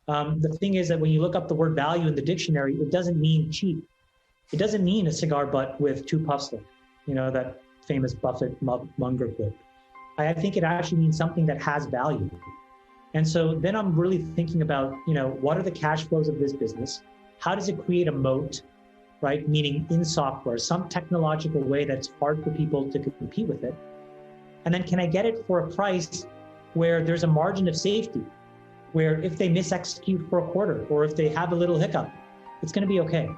The thing is that when you look up the word value in the dictionary, it doesn't mean cheap. It doesn't mean a cigar butt with two puffs left, that famous Buffett Munger quote. I think it actually means something that has value. And so then I'm really thinking about, what are the cash flows of this business? How does it create a moat, right? Meaning in software, some technological way that's hard for people to compete with it. And then can I get it for a price where there's a margin of safety, where if they mis-execute for a quarter or if they have a little hiccup, it's going to be okay.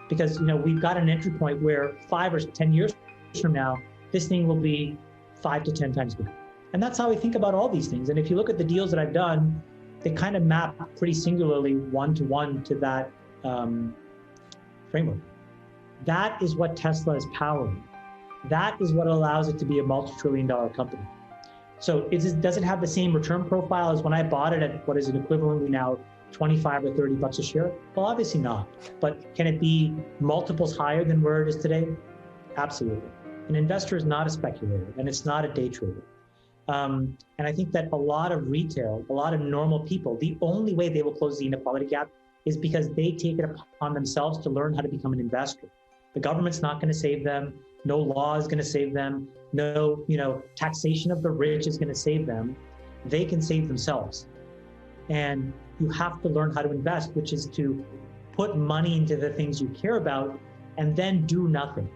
Because, we've got an entry point where 5 or 10 years from now, this thing will be 5 to 10 times bigger. And that's how we think about all these things. And if you look at the deals that I've done, they kind of map pretty singularly one-to-one to that framework. That is what Tesla is powering. That is what allows it to be a multi-trillion-dollar company. So does it have the same return profile as when I bought it at what is an equivalently now 25 or 30 bucks a share? Well, obviously not. But can it be multiples higher than where it is today? Absolutely. An investor is not a speculator, and it's not a day trader. And I think that a lot of retail, a lot of normal people, the only way they will close the inequality gap is because they take it upon themselves to learn how to become an investor. The government's not going to save them. No law is going to save them. No, taxation of the rich is going to save them. They can save themselves. And you have to learn how to invest, which is to put money into the things you care about and then do nothing.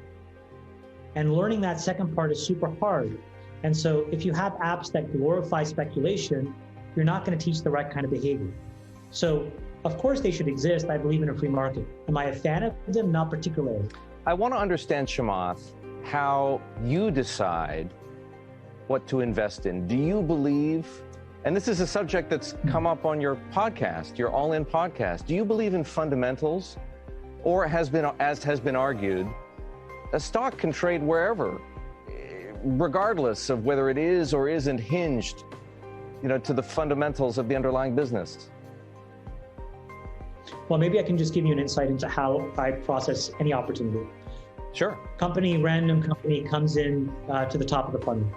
And learning that second part is super hard. And so if you have apps that glorify speculation, you're not going to teach the right kind of behavior. So of course they should exist. I believe in a free market. Am I a fan of them? Not particularly. I want to understand, Chamath, how you decide what to invest in. Do you believe, and this is a subject that's come up on your podcast, your All In podcast, do you believe in fundamentals, or as has been argued, a stock can trade wherever, regardless of whether it is or isn't hinged, to the fundamentals of the underlying business? Well, maybe I can just give you an insight into how I process any opportunity. Sure. Random company comes in to the top of the funnel.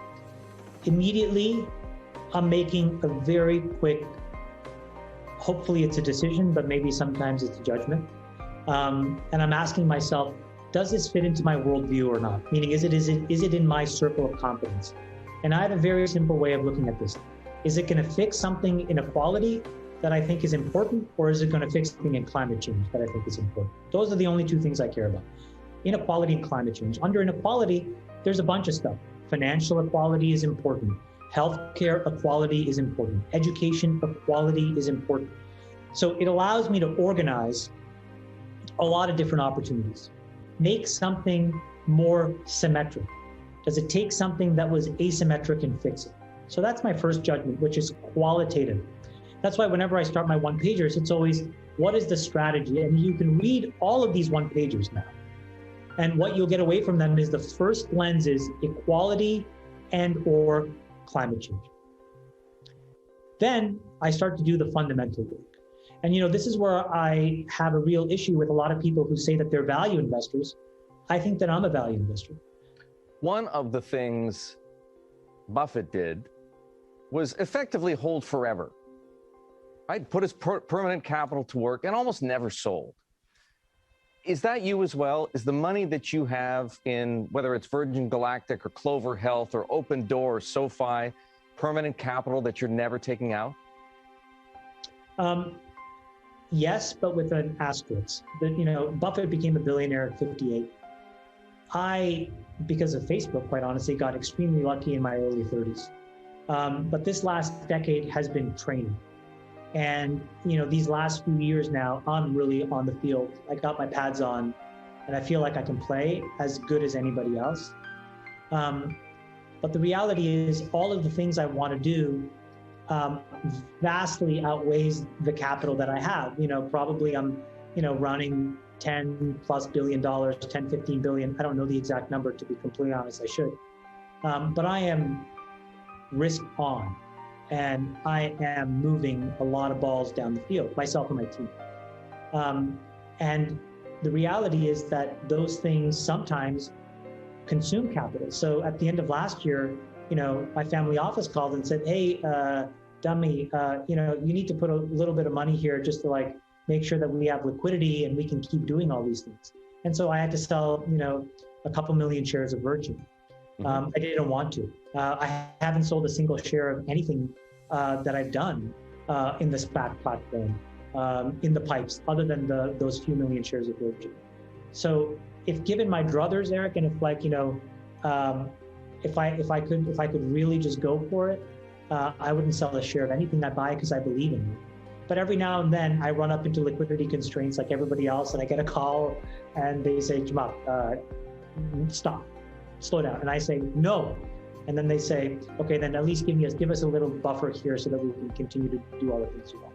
Immediately, I'm making a very quick, hopefully it's a decision, but maybe sometimes it's a judgment. And I'm asking myself, does this fit into my worldview or not? Meaning, is it in my circle of competence? And I have a very simple way of looking at this. Is it going to fix something in equality that I think is important, or is it going to fix something in climate change that I think is important? Those are the only two things I care about. Inequality and climate change. Under inequality, there's a bunch of stuff. Financial equality is important. Healthcare equality is important. Education equality is important. So it allows me to organize a lot of different opportunities. Make something more symmetric. Does it take something that was asymmetric and fix it? So that's my first judgment, which is qualitative. That's why whenever I start my one-pagers, it's always, what is the strategy? And you can read all of these one-pagers now. And what you'll get away from them is the first lens is equality and or climate change. Then I start to do the fundamental work. And this is where I have a real issue with a lot of people who say that they're value investors. I think that I'm a value investor. One of the things Buffett did was effectively hold forever, right? Put his permanent capital to work and almost never sold. Is that you as well? Is the money that you have in, whether it's Virgin Galactic or Clover Health or Open Door or SoFi, permanent capital that you're never taking out? Yes, but with an asterisk. Buffett became a billionaire at 58. I, because of Facebook, quite honestly, got extremely lucky in my early 30s. But this last decade has been training. And, these last few years now, I'm really on the field. I got my pads on, and I feel like I can play as good as anybody else. But the reality is all of the things I want to do vastly outweighs the capital that I have. Probably I'm, running $10+ billion, 10, 15 billion. I don't know the exact number, to be completely honest, I should. But I am risk on. And I am moving a lot of balls down the field, myself and my team. And the reality is that those things sometimes consume capital. So at the end of last year, my family office called and said, hey, dummy, you need to put a little bit of money here just to like make sure that we have liquidity and we can keep doing all these things. And so I had to sell, a couple million shares of Virgin. I didn't want to. I haven't sold a single share of anything that I've done in the SPAC platform, in the pipes, other than those few million shares of Virgin. So if given my druthers, Eric, and if like, if I could really just go for it, I wouldn't sell a share of anything I buy because I believe in it. But every now and then I run up into liquidity constraints like everybody else, and I get a call and they say, Chamath, stop, slow down. And I say, no. And then they say, okay, then at least give us a little buffer here so that we can continue to do all the things you want.